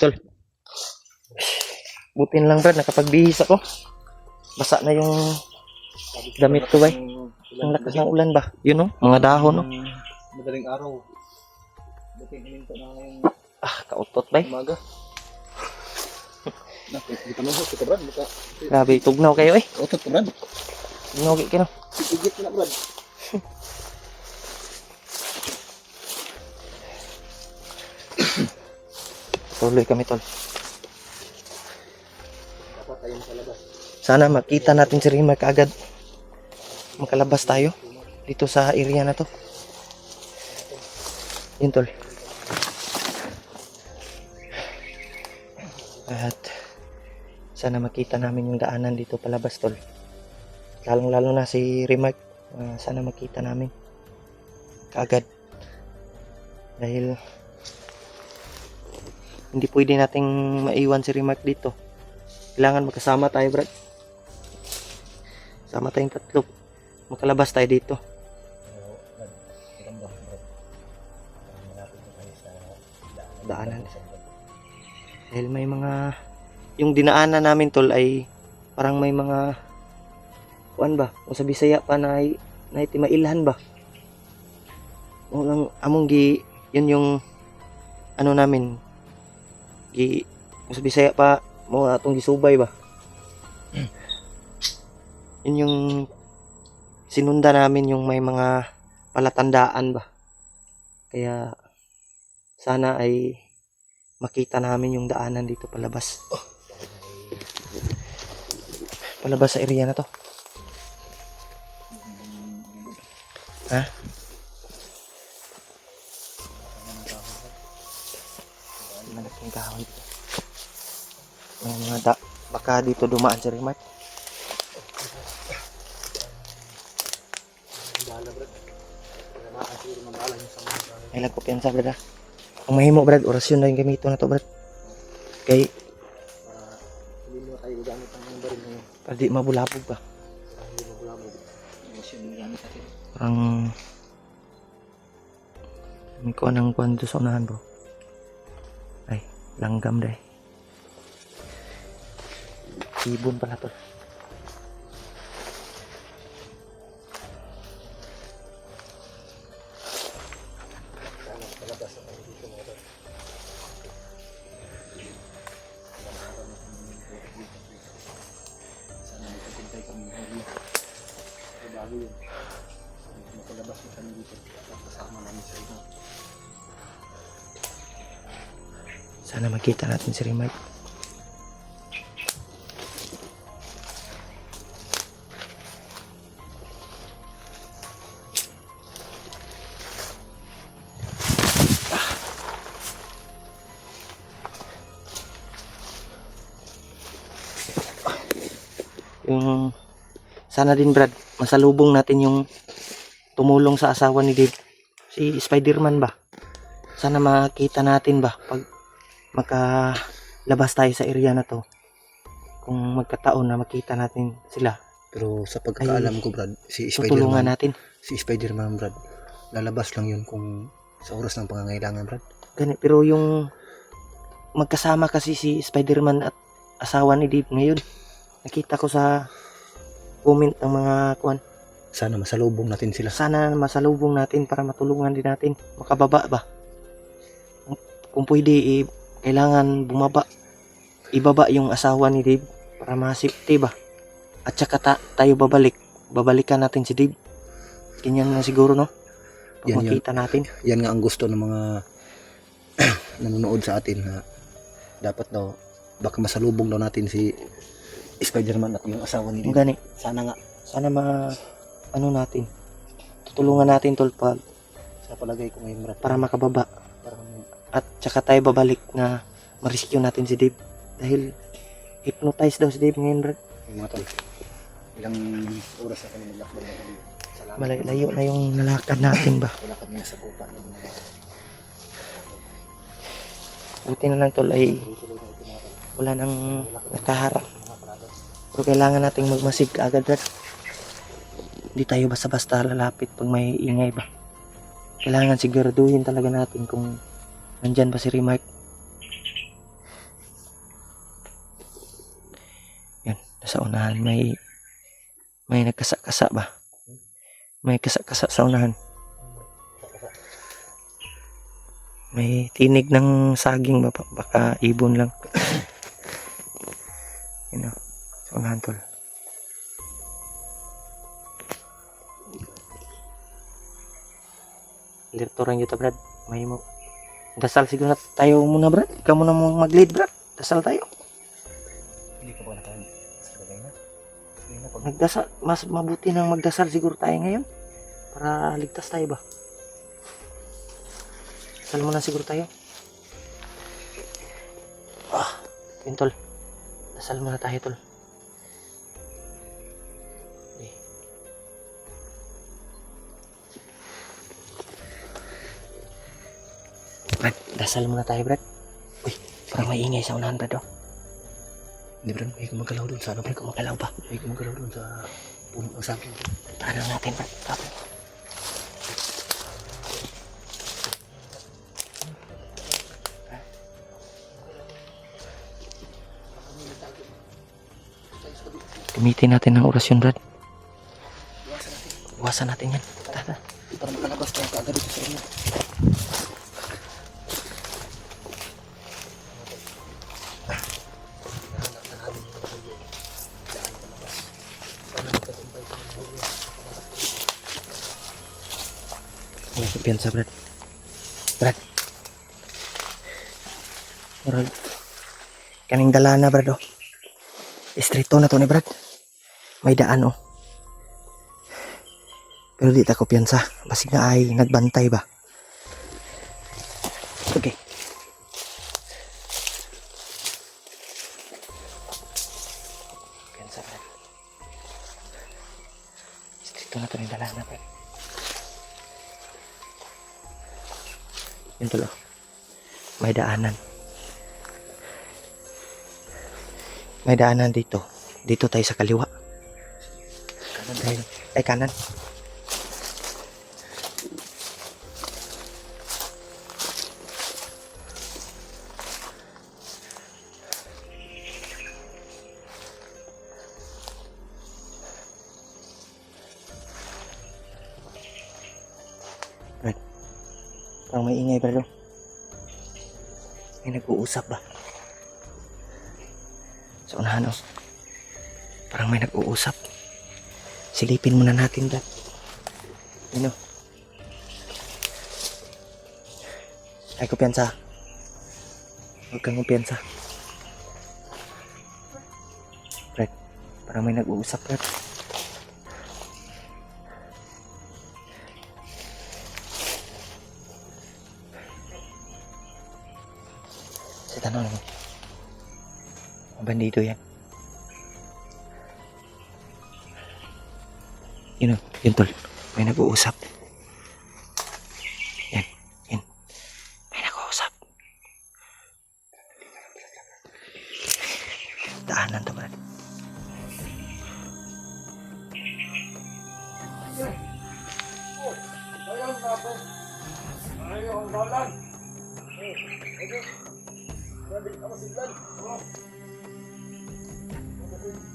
Tol, butin lang Brad, nakapagbihis ako. Basa na yung damit ko bay. Ang lakas ng ulan ba? Yun oh, mga dahon oh. Madaling araw. Buting hininto na ngayong Kautot bay. umaga. Nakikita mo kita Brad. Grabe, tugnaw kayo eh. Otot Brad. Tugnaw kayo. Sigit na Brad. Tuloy kami tol. Dapat tayo sa labas. Sana makita natin si Rima kaagad. Makalabas tayo dito sa area na to. Yun tol. At sana makita namin yung daanan dito palabas tol. Lalong lalo na si Remark. Sana makita namin kaagad. Dahil hindi pwede nating maiwan si Remark dito. Kailangan magkasama tayo Brad. Sama tayong tatlo. Makalabas tayo dito. Daanan. Dahil may mga yung dinaanan namin tol ay parang may mga kuan ba? O sa Bisaya pa na timailhan ba? O lang among yun yung ano namin o sa Bisaya pa mo atong gisubay ba? Yun yung sinunda namin yung may mga palatandaan ba? Kaya sana ay makita namin yung daanan dito palabas. Palabas sa area na to. Ha? Malaking kahoy dito. May mga baka dito dumaan si Remark. Ay lang ko piyansa brad ha. Ang mahimo brad, orasyon na yung gamito na to brad. Kay Hindi mo tayo gamit ang baril ngayon. para di mabulabog ba. Hindi mo bulabog. Emosyon yung gamit natin. Parang may kuha ng kuha dito sa unahan bro. Ay, langgam dahil. Ibon pala to. Bago yun. Makalabas na kami dito. Kasama namin sa ito. Sana makita natin si Remark. Yung sana din Brad, masalubong natin yung tumulong sa asawa ni Dave, si Spider-Man ba? Sana makita natin ba pag makalabas tayo sa area na to, kung magkataon na makita natin sila. Pero sa pagkakaalam ko Brad, si Tutulungan Spider-Man, natin. si Spider-Man Brad, lalabas lang yun kung sa oras ng pangangailangan Brad. Ganit, pero yung magkasama kasi si Spider-Man at asawa ni Dave ngayon. Nakita ko sa comment ng mga kuan. Sana masalubong natin sila. Sana masalubong natin para matulungan din natin. Makababa ba? Kung pwede, kailangan bumaba. Ibaba yung asawa ni Dave para ma-safety ba? At saka tayo babalik. Babalikan natin si Dave. Ganyan na siguro no? Pag Yan, makita natin. Yan nga ang gusto ng mga nanonood sa atin na dapat daw baka masalubong daw natin si Spider-Man at yung asawa ni Kung Dave. gani, Sana nga. sana ano natin. Tutulungan natin tol pag Sa palagay ko ngayon Brad. para makababa. Parang At saka tayo babalik na ma-rescue natin si Dave. Dahil hypnotize daw si Dave ngayon bro. yung mga tol. Ilang oras na kami naglakbay na kami. Salamat. Malayo na yung nalakad natin ba. Wala kami sa kupa. Buti na lang tol ay wala nang nakaharap. Pero kailangan nating magmasid kaagad bro. Hindi tayo basta-basta lalapit pag may ingay ba. Kailangan siguraduhin talaga natin kung nandyan ba si Remark. Sa unahan may nagkasa-kasa ba? May kasa-kasa sa unahan. May tinig ng saging ba? Baka ibon lang. Yun o. Sa unahan tol. Lirturan yun Brad. May mo. Dasal siguro na tayo muna Brad. Ikaw muna mag-lead Brad. Dasal tayo. Hindi ka ba nakain? Sabagay na. Hindi na pag Magdasal. Mas mabuti nang magdasal siguro tayo ngayon. Para ligtas tayo ba? Dasal muna siguro tayo. Yun tol. Dasal muna tayo tol. Eh. Brad, dasal muna tayo Brad. Uy, parang may ingay sa unahan Brad oh. Hindi Brad, may gumagalaw doon sa ano. May kumagalaw ba? May gumagalaw doon sa puno ng saging. Tahan natin Brad. Tapos. Gamitin natin ng orasyon Brad. Iwasan natin yan. Tara. Para makalabas tayo kaagad dito sa inyo. Wala kumpiyansa Brad. Brad. Brad. Kaning dala na Brad oh. Estrito na to ni Brad. May daan oh. Pero di ta kumpiyansa. Basig na ay nagbantay ba. Okay. Kumpiyansa Brad. Estrito na to ni dala na Brad. Yun tulo. May daanan. May daanan dito. Dito tayo sa kaliwa. Kanan tayo. Ay, kanan. Right. Parang may ingay bro. May nag-uusap ba? Sa unahan oh. Parang may nag-uusap. Silipin muna natin Brad. Yun oh. Ay kumpiyansa. Huwag kang kumpiyansa. Brad, parang may nag-uusap Brad. Sa tanong mo. Bandido yan. Yun o, yun tol. May nag-uusap. Yan, yan. May nag-uusap. Daanan to Brad.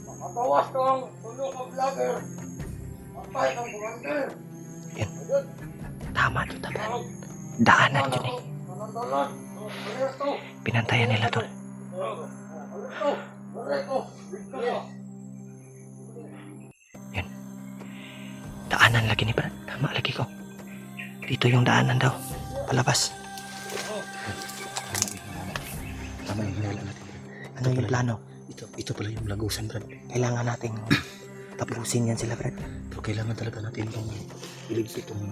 Makabawas kang tulong ng vlogger. Matay ng commander. Yan. Tama to Brad. Daanan yun eh. Nanandalan. Alerto. Pinantayan nila tol. Alerto. Alerto. Victoria. Yan. Daanan lagi ni Brad. Tama lagi ko. Dito yung daanan daw. Palabas. Tama yung hinala natin. Ano yung plano? Ito pala yung lagusan Brad. Kailangan nating tapusin yan sila Brad. Pero kailangan talaga natin itong iligpit itong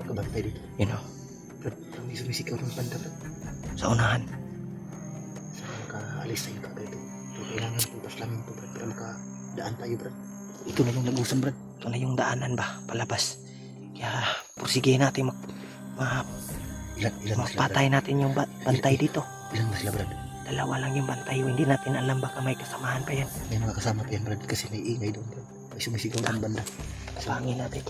kabantay dito. Yun o. Brad, parang may sumisigaw ng banda Brad. Sa unahan. Saka makaalis tayo kagad ito. Pero kailangan puntas lang ito Brad para makadaan tayo Brad. Ito na yung lagusan Brad. Ito na yung daanan ba? Palabas. Kaya pursige natin Ilan ba sila Brad? mapatay natin yung bantay dito. Ilan ba sila Brad? Dalawa lang yung bantay. Hindi natin alam baka may kasamahan pa yan. May mga kasama pa yan Brad kasi may ingay doon Brad. May sumisigaw ng banda. Pangin natin.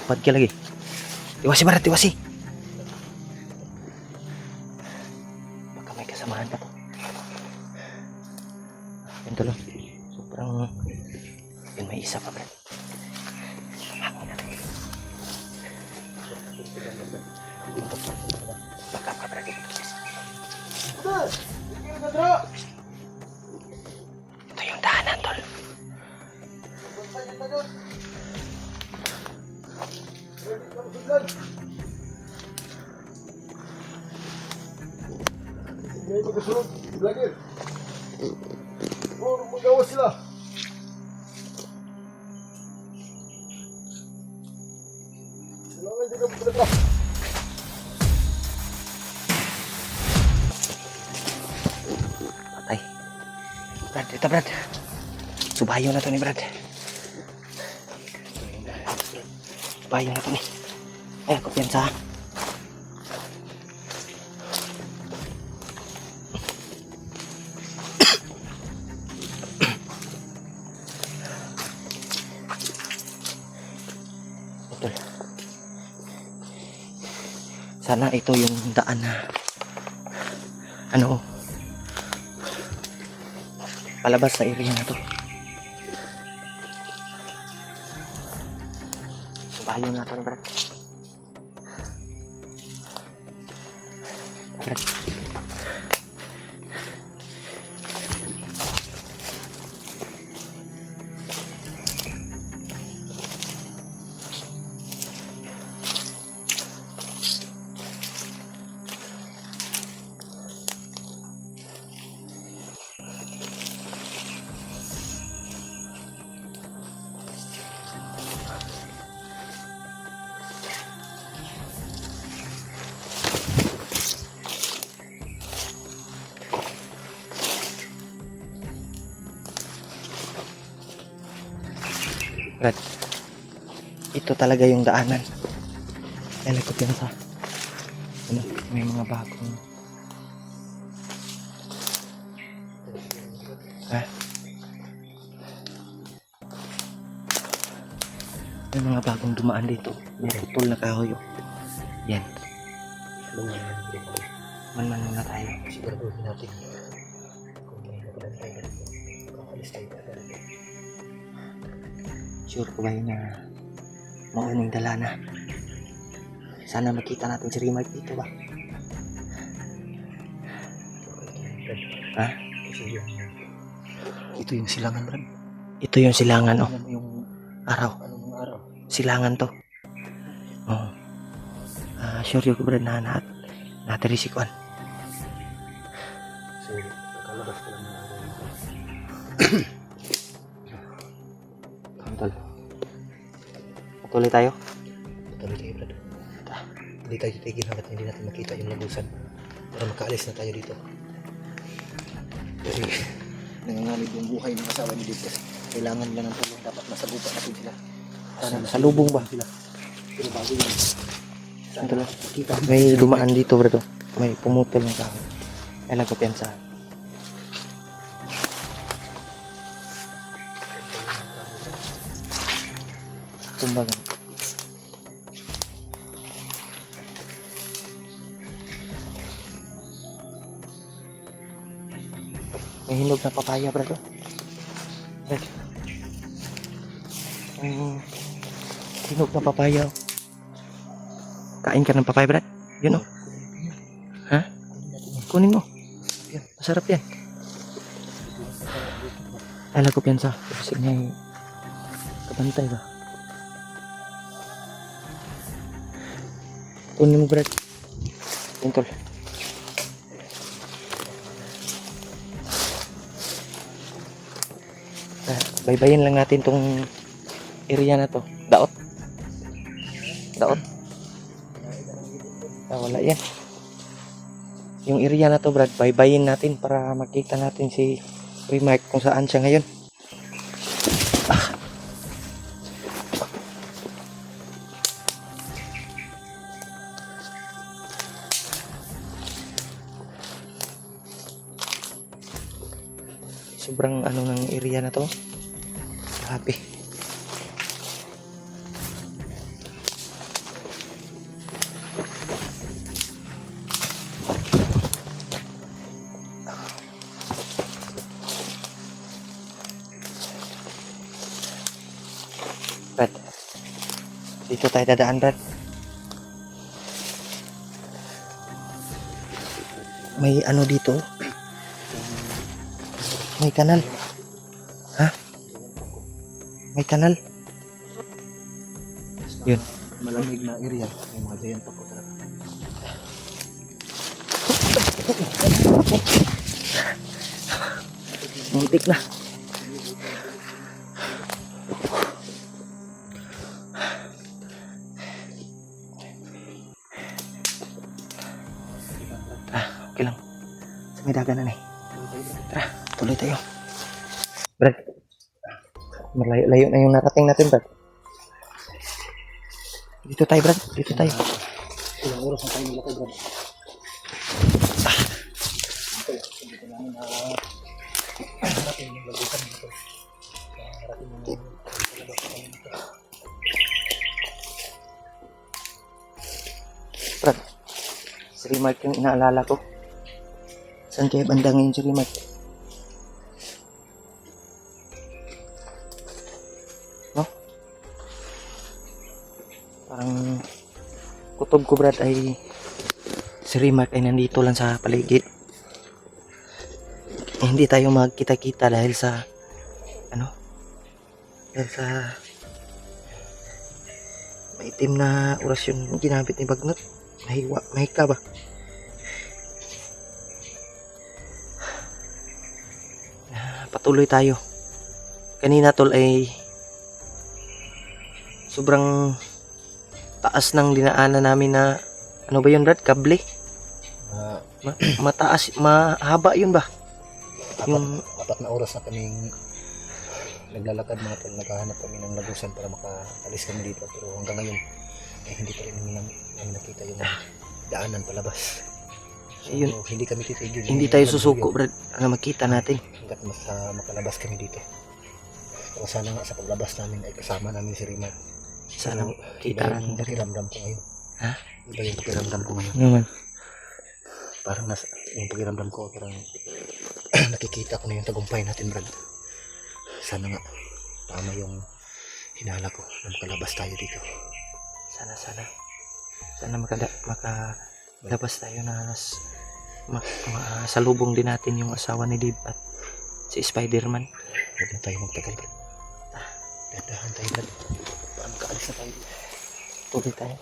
Pad ka lagi. Iwasi Brad, iwasi. Baka may kasamahan pa to. Yan tuloy. Sobrang... Yun, may isa pa Brad. Hangin natin. Baka ka Brad. Ito yung daanan tol. May magasunod, vlogger. Oh, magawa sila. Kailangan din ang pagkata. Patay. Brad, ito Brad. Subayo na to ni Brad. Subayo na to ni. Ay, ako piyansa. Ito. Sana ito yung daan na ano, palabas sa area na to. Subayo na to ni Brad. Brad. Brad, ito talaga yung daanan. Kaya ko piyansa. Ano, may mga bagong... Ha? May mga bagong dumaan dito. May putol na kahoy. Oh. Yan. Man muna tayo. Siguraduhin natin kung may napalan tayo dito. Kakalis tayo pa talaga. Sure ko ba yun na mauning dala na? Sana makita natin si Remark dito ba? Ha? Kasi ito yung silangan, Brad. Ito yung silangan, oh. Tingnan mo yung Araw. mga araw. Silangan to. Oh. Sure yun ko Brad na natirisikuan. So, kakalabas ko lang ng araw nito. Tol. Patuloy tayo. Patuloy tayo, Brad. Hindi tayo titigil hanggat hindi natin makita yung lagusan para makaalis na tayo dito. Kasi nanganganib yung buhay ng asawa ni Dipes. Kailangan nila ng tulong. Dapat masagupa natin sila. Sa lubong ba? Sila. Pero bago yan, Ito lang. May dumaan dito Brad. Oh. May pumutol ng kahoy. Kailan ko piyansa. Kumbaga. May hinog na papaya, Brad. Oh. Brad. May hinog na papaya. Oh. Kain ka ng papaya, Brad. Yun, oh. Ha? Kunin mo. Yan. Masarap yan. Alam ko piyansa. Kasi niya yung kabantay ba? Kunin mo, Brad. Tol. Baybayin lang natin tong area na to. Daot. Wala yan. Yung area na to, Brad, baybayin natin para makita natin si Remark kung saan siya ngayon. Sobrang ano ng area na to. Grabe. Brad, dito tayo dadaan, Brad. May ano dito? May kanal. Ha? May kanal. Yun. Malamig na area. May mga giant pa po talaga. Muntik na. Okay lang. Sa may dagan na eh. Tara, tuloy tayo. Brad, malayo-layo na yung narating natin, Brad. Dito tayo, Brad. Dito tayo. Ilang oras na tayo nilakad, Brad. Brad, si Remark yung inaalala ko. Saan kaya banda ngayon si Remark? No? Parang kutob ko, Brad, ay si Remark ay nandito lang sa paligid. Eh, hindi tayo magkita-kita dahil sa dahil sa maitim na orasyon yung ginamit ni Bagnot. Mahika ba? Patuloy tayo. Kanina, tol, ay sobrang taas ng dinaanan namin na ano ba yun, Brad? Kable? Mataas, mahaba yun ba? Apat na oras na kaming naglalakad mga tol. Naghahanap kami ng lagusan para makaalis kami dito. Pero hanggang ngayon, hindi pa rin namin nakita yung daanan palabas. So, Ayun. hindi kami titigil. Hindi tayo susuko, Brad, na makita natin. Hanggat makalabas kami dito. Pero sana nga sa paglabas namin ay kasama namin si Rima. Sana Pero kita iba yung natin. pakiramdam ko ngayon. Ha? Iba yung pakiramdam ko ngayon. Naman. Parang yung pakiramdam ko, parang nakikita ko na yung tagumpay natin, Brad. Sana nga tama yung hinala ko na makalabas tayo dito. Sana makalabas tayo na salubong din natin yung asawa ni Dave at si Spider-Man. Huwag na tayo magtagal, Brad. Dadahan tayo, Brad. Para makaalis na tayo dito. Tuloy tayo.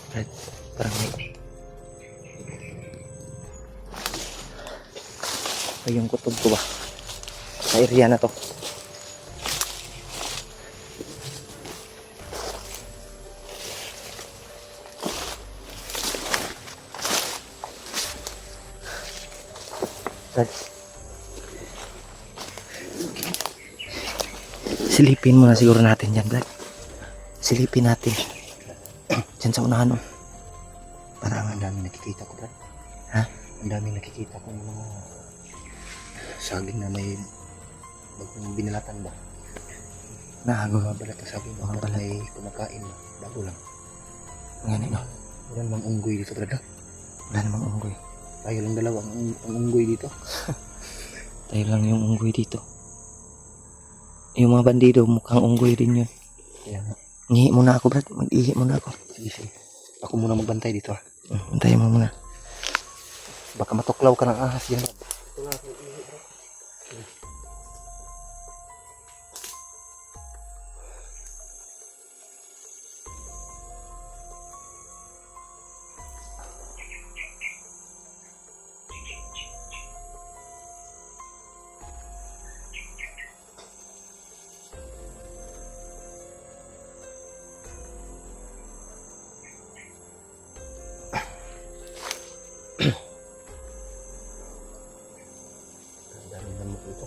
Brad, parang may yung kutob ko ba? Sa area na to. Brad, silipin muna siguro natin dyan, Brad. Silipin natin. Dyan sa unahan, oh. Parang ang daming nakikita ko, Brad. Ha? Ang daming nakikita ko ng mga saging na may bagong binalatan ba? Nahago. Mga balat na saging ba? Mga Parang balat. may kumakain ba? Bago lang. Ngayon, no? Wala namang unggoy dito, Brad. Ha? Wala namang unggoy. Tayo lang dalawa ang unggoy dito. Tayo lang yung unggoy dito. Yung mga bandido, mukhang unggoy din yun. Kaya nga. Ngihi muna ako, Brad. Mag-ihi muna ako. Sige, sige. Ako muna magbantay dito, ha? Bantayan mo muna. Baka matuklaw ka ng ahas yan, Brad. Ang daming lamok dito.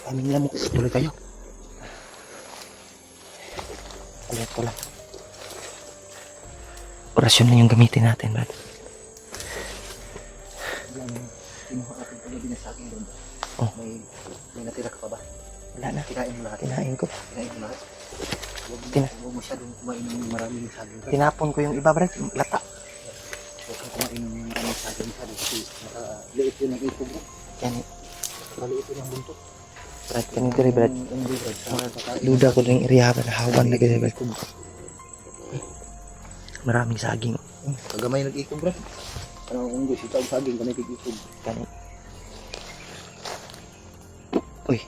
Aming lamok. Tuloy tayo. Ulit ko lang. Orasyon lang yung gamitin natin, Brad. Yung kinuha natin kagabi na saging doon. Oh. May natira ka pa ba? Wala na. Kinain mo lahat. Kinain ko. Kinain mo lahat. Tina- Huwag masyadong kumain ng maraming saging. Tinapon ko yung iba, Brad. Lata. Huwag kang kumain ng maraming saging kasi nakaliit yun ang ipog mo. Yan. Nakaliit yun ang buntot. Brad, kanito rin, Brad. Ang Brad. Duda ko rin iriyaban na hawan na ganyan, Brad. Maraming saging. Kagamay nag-ikog, Brad. Ano kung gusto ito ang saging ka nag-ikog. Kani. Uy,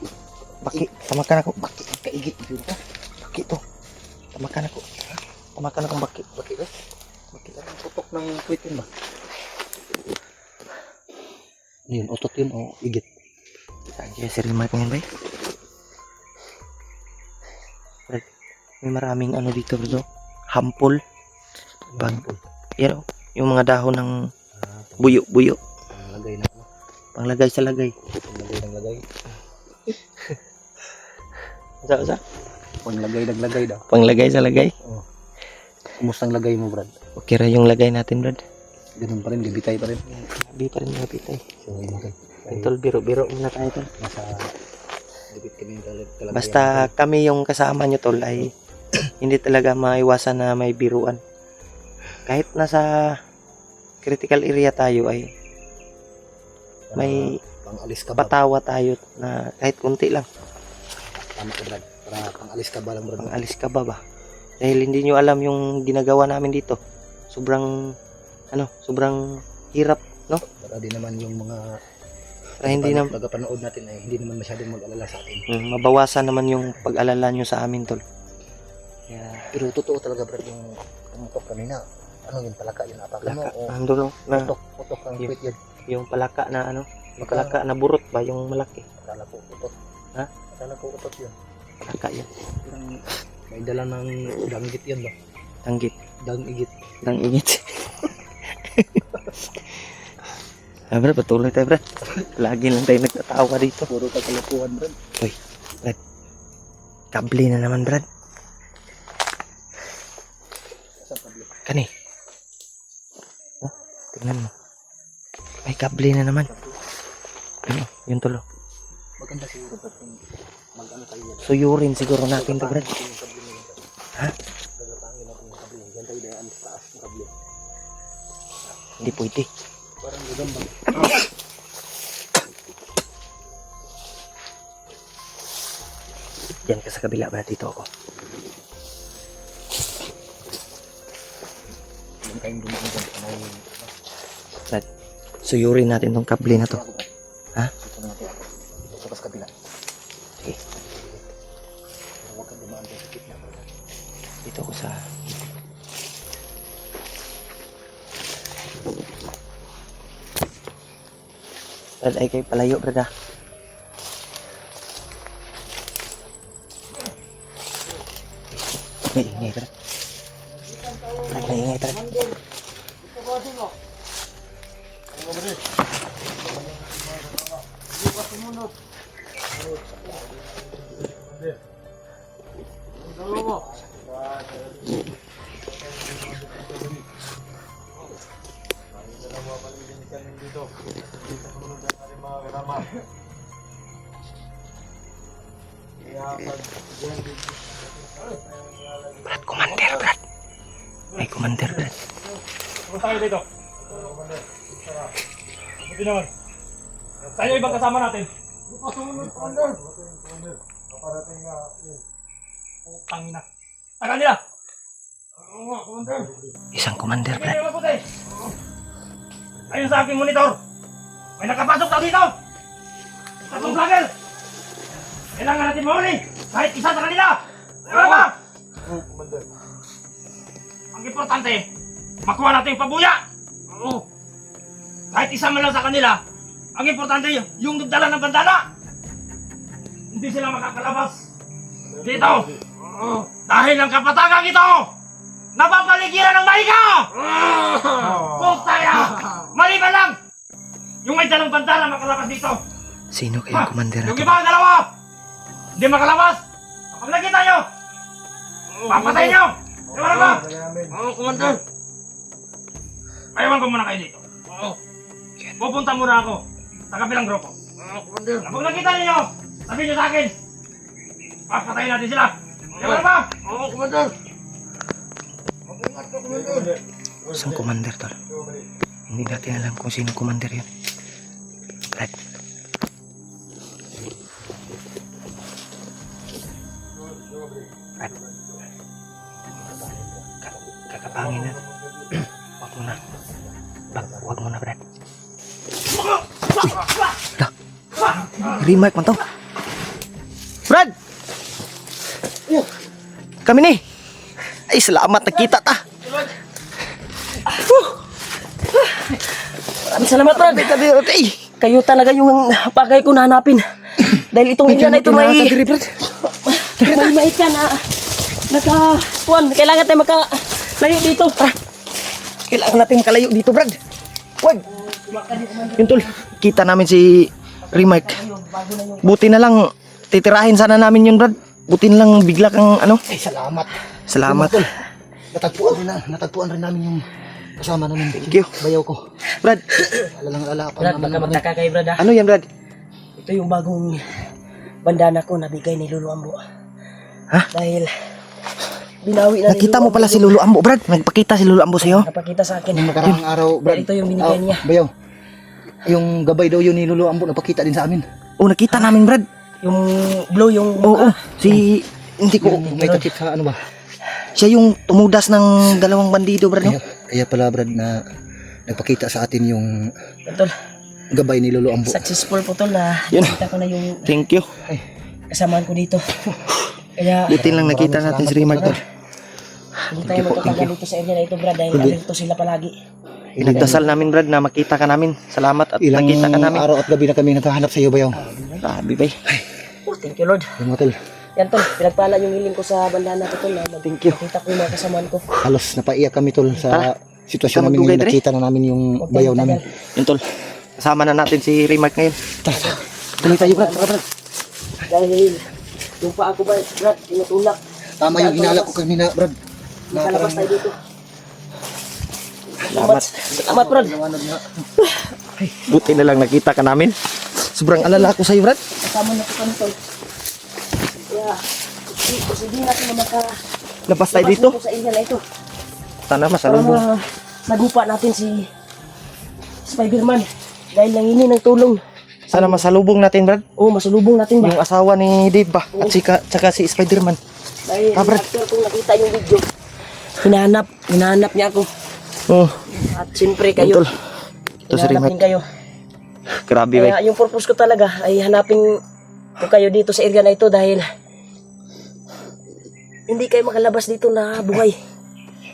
baki. Tamakan ako. Baki. Kaigit yun ka. Baki to. Tamakan ako. Tamakan akong baki. Bakit ba? Bakit ang putok ng puwit yun ba? Ano yun? Otot yun o igit? Kaya sir, may pangambay. Brad, may maraming ano dito, bro. Hampol. Pag, yan o. Yung mga dahon ng buyo-buyo. Lagay na ako. Panglagay sa lagay. Lagay ng lagay. Sa? Panglagay ng lagay daw. Panglagay sa lagay. Kumusta ang lagay mo, Brad? Okay ra yung lagay natin, Brad. Ganun pa rin, libitay pa rin. Di pa rin napitay. So, yun ka. Tol, biro-biro muna tayo, tol. Nasa libit kami yung kalagayan. Basta kami yung kasama nyo, tol, ay hindi talaga maiwasan na may biruan. Kahit nasa critical area tayo ay may pang-alis ka ba? patawa tayo na kahit kunti lang. Tama ka, Brad. Para pang-alis ka ba lang, Brad? Pang alis ka ba ba? Dahil hindi nyo alam yung ginagawa namin dito. Sobrang hirap, no? Para di naman yung mga Para hindi na tagapanood natin ay hindi naman masyadong mag-alala sa atin. mabawasan naman yung pag-alala nyo sa amin, tol. Yeah. Pero totoo talaga, Brad, yung tumutok kanina. Ano yung palaka yun? Apakan mo? Palaka. O Ando na putok ang Yung- puwit yun? yung palaka na ano, Baka, palaka na burot ba yung malaki? akala ko utot. Ha? Akala ko utot yun. Palaka yan. Parang may dala ng danggit yun ba? Tanggit. Dangigit. Nang ingit. Brad, patuloy tayo, Brad. Lagi lang tayo nagtatawa dito. Puro kakalukuhan, Brad. Kable na naman, Brad. Saan kablo? Kani. Oh, tingnan mo. May kable na naman. Ano, yun tulo. Maganda siguro, Brad, kung mag-ano tayo yan. Suyurin siguro natin to, Brad. Gagatangin yung kable na yan. Ha? Gagatangin natin yung kable. Diyan tayo dayaan sa taas ng kable. Hindi pwede. Parang gagamba. Diyan ka sa kabila, Brad. Dito ako. Yung kayong dumaan dyan. May... Suyurin natin tong kable na to. Ha? Dito na natin. Dito sa kabila. Sige. Pero huwag kang dumaan dyan sa gitna. Dito ako sa... Brad, ay kayo palayo, Brad, ah. May ingay, Brad. Brad, may ingay, Brad. Brad, commander, Brad. May commander, Brad. Kumusta kayo dito? Buti naman. Tayo ibang kasama natin. Putang ina. Tagal nila! Isang commander, Hindi Brad. naman puti! Ayun sa aking monitor! May nakapasok daw dito! Tatlong vlogger! Kailangan natin mahuli! Kahit isa sa kanila! Ayaw ba? Ang importante, makuha natin yung pabuya! Oo. Kahit isa man lang sa kanila, ang importante yung nagdala ng bandana! Hindi sila makakalabas dito! Oo. Dahil ang kapatagang ito, napapaligiran ng mahiga! Puta ya! Maliban lang! Yung may dalang bandana makalabas dito! Sino kayang commander na Yung to? iba ang dalawa! Hindi makalabas! Kapag nakita nyo! Papatayin nyo! Di ba ba? Oo, commander! Ayawan ko muna kayo dito. Oo. Yan. pupunta muna ako sa kabilang grupo. Kapag nakita niyo, sabihin niyo sa akin. Papatayin natin sila. Di ba ba? Oo, Commander. Mag-ingat ka, Commander. Isang commander, tol. Hindi natin alam kung sino commander yun. Brad. Brad. Kakapangin na. Huwag mo na. Huwag mo na, Brad. Dah. Remark man to. Brad! Kami ni. Ay, salamat nakita ta. Maraming salamat, Brad. Ay, Kayo talaga yung bagay ko nahanapin. Dahil itong area na ito may mait ka na nakakuan. Kailangan tayo makalayo dito. kailangan natin makalayo dito, Brad. Wag. Yun, tol. Kita namin si Remark. Buti na lang titirahin sana namin yun, Brad. Buti na lang bigla kang ano. Ay, salamat. Salamat. Tol. Natagpuan rin namin yung kasama namin. Thank you. Bayaw ko. Brad, Alalang-alala pa Brad, naman baka naman. magtaka kayo, Brad, ha? ano yan, Brad? Ito yung bagong bandana ko na bigay ni Lolo Ambo. Ha? Dahil binawi na ni Nakita Lolo mo pala Ambo si Lolo Ambo, Brad. Nagpakita si Lolo Ambo sa'yo. Napakita sa akin. Nung nakaraang araw, Brad. Ito yung binigay niya. Bayaw. Yung gabay daw yun ni Lolo Ambo, napakita din sa amin. Oh, nakita namin, Brad. Yung blue, yung Oo, si... Hindi ko... Yung may takip sa ano ba? Siya yung tumudas ng dalawang bandido, Brad. No? Kaya pala, Brad, na nagpakita sa atin yung Tol, gabay ni Lolo Ambo. successful po tol na Yun. nakita ko na yung Thank you. kasamaan ko dito. Kaya Buti lang nakita natin si Remark, tol. hindi tayo magtatagal dito sa area na ito, Brad, dahil alerto sila palagi. Pinagdasal namin, Brad, na makita ka namin. Salamat at nakita ka namin. araw at gabi na kami naghahanap sa iyo, Bayaw. Grabe, bay. Oh, thank you, Lord. Yung mga tol, Yan, tol, pinagpala yung hiling ko sa bandana ko, tol, na Thank you. makita ko yung mga kasamaan ko. halos napaiyak kami, tol, sa sitwasyon Tara, namin magdugay, ngayon. Dre. Nakita na namin yung Huwag bayaw tayong namin. tagal. Yun, tol. Kasama na natin si Remark ngayon. Tuloy tayo, Brad. Tara, Brad. Dahil yung paa ko, Brad, tinutulak. Tama yung inala ko kanina, Brad. Nakalabas tayo dito. Salamat. Salamat, Brad. Buti na lang nakita ka namin. Sobrang alala ko sa'yo, Brad. Kasama na ko kami, tol. Kaya, sige natin na Labas tayo dito. sa area na ito. Sana Para masalubong. nagupa natin si Spider-Man. Dahil nangini ng tulong. Sana masalubong natin, Brad. Oo, masulubong natin ba? Yung asawa ni Dave ba? At tsaka si Spider-Man. Dahil Ah, Brad. after kong nakita yung video, hinahanap niya ako. Oh, At siyempre yun, kayo, tol. Ito si hinahanap Remark. din kayo. Grabe, bay. Kaya yung purpose ko talaga ay hanapin ko kayo dito sa area na ito dahil hindi kayo makalabas dito na buhay.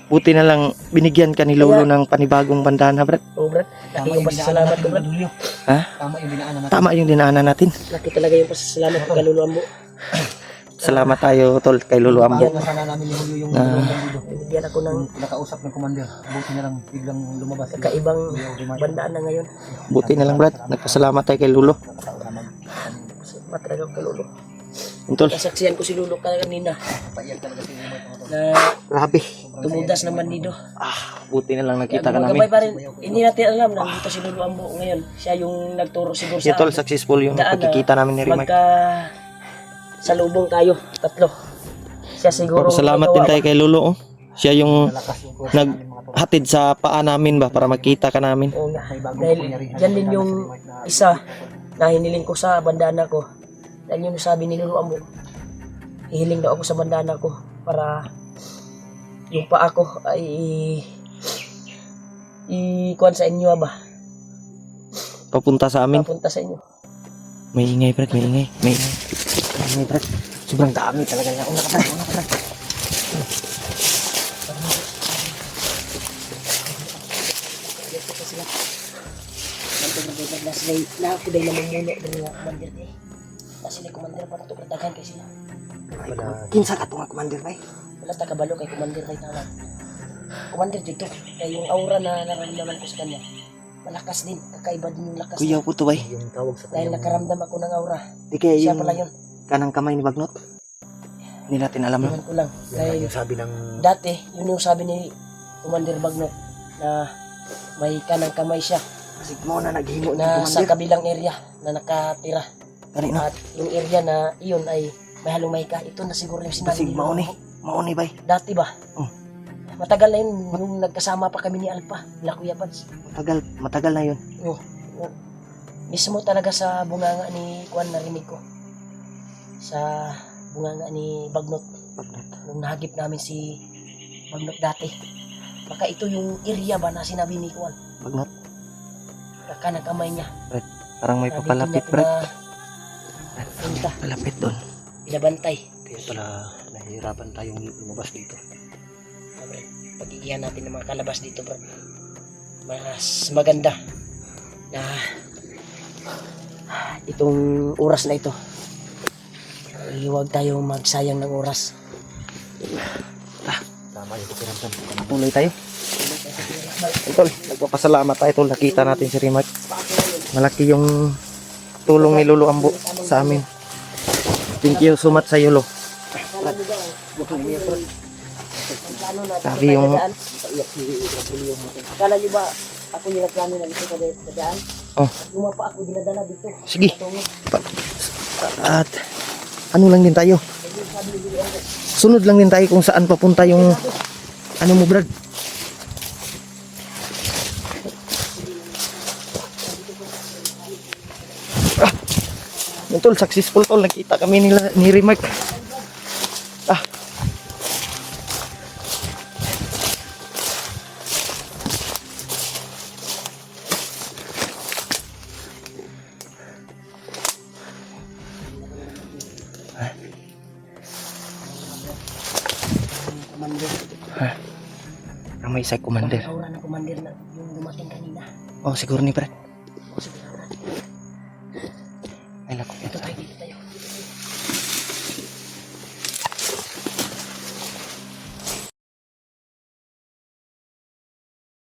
Buti na lang binigyan ka ni Lolo ng panibagong bandana, Brad. Oo, Brad. Laki yung pasasalamat ko, Brad. Ha? Tama yung dinaanan natin. Tama yung dinaanan natin. Laki talaga yung pasasalamat ko kay Lolo Ambo. Salamat tayo, tol, kay Lolo Ambo. Bago na sana namin yung hulyo yung bandido. Binigyan ako ng Nakausap ng commander. Buti na lang biglang lumabas. kaibang bandaan na ngayon. Buti na lang, Brad. Nagpasalamat tayo kay Lolo. Salamat talaga kay Lolo. Yun, tol. Kasaksiyan ko si Lolo kanina na Grabe. tumudas naman dito. Buti na lang nakita ka Gumagabay namin. pa rin. Hindi natin alam na dito si Lolo Ambo ngayon. Siya yung nagturo siguro Yeah, sa tol, successful yung daan na pagkikita namin ni Remark. salubong tayo, tatlo. Siya siguro. Salamat din tayo kay Lolo. Oh. Siya yung naghatid sa paa namin ba para makita ka namin. Oo nga. Dahil yan din yung isa na hiniling ko sa bandana ko. Dahil yung sabi ni Lolo Ambo, hihiling daw ako sa bandana ko para yung paa ko ay ikuan sa inyo ba? Papunta sa amin. Papunta sa inyo. May ingay, Brad. May ingay. May ingay. May ingay, Brad. Sobrang dami talaga niya. Una ka, Brad. Una ka, Brad. Nakakuday na mamuno ng mga commander eh. Kasi na commander pa ito katagan kay sila. Kinsa ka tunga, Commander, bay? Wala ta kabalo kay commander kay tanan. Commander dito, kay yung aura na nararamdaman ko sa kanya. Malakas din, kakaiba din yung lakas. Kuya po to, bay. Yung tawag sa Dahil nakaramdam ako ng aura. Di kaya Siya yung pala yun. kanang kamay ni Bagnot? Hindi natin alam. Ewan ko lang. Dahil yung sabi ng dati, yun yung sabi ni Commander Bagnot na may kanang kamay siya. Basig mo na naghimo na sa kabilang area na nakatira. Kanina. At yung area na iyon ay may halong may ka. Ito na siguro yung sinabi Basig ni mao Lolo ni. Ambo. Mao ni bay. Dati ba? Oh. Matagal na yun nung nagkasama pa kami ni Alpa, nila Kuya Pads. Matagal na 'yun. Oh, oh. Mismo talaga sa bunganga ni Juan narinig ko. Sa bunganga ni Bagnot. Nung nahagip namin si Bagnot dati. Baka ito yung area ba na sinabi ni Juan. Bagnot. Kakanang kamay niya. Parang may Na papalapit, dito Brad. niya pinunta, Palapit doon. pinabantay. Kaya pala nahihirapan tayong lumabas dito. Siyempre, pag-iihan natin ng mga kalabas dito, bro. Mas maganda na itong oras na ito. Huwag tayong magsayang ng oras. Tama yung pakiramdam. Tuloy tayo. Tol, nagpapasalamat tayo tol. Nakita natin si Rimac. Malaki yung tulong ni Lolo Ambo sa amin. Thank you so much sa iyo, Lo. Sabi yung Akala niyo ba ako yung nagplano na dito sa daan? Oh. Lumapa ako, dinadala dito. Sige. At ano lang din tayo. Sunod lang din tayo kung saan papunta yung ano mo, Brad. Yun, tol, successful tol. Nakita kami ni Rimac. Commander. Ang may isa commander. Aura ng commander na yung dumating kanina. Oh, siguro ni Brad. O sige, Brad.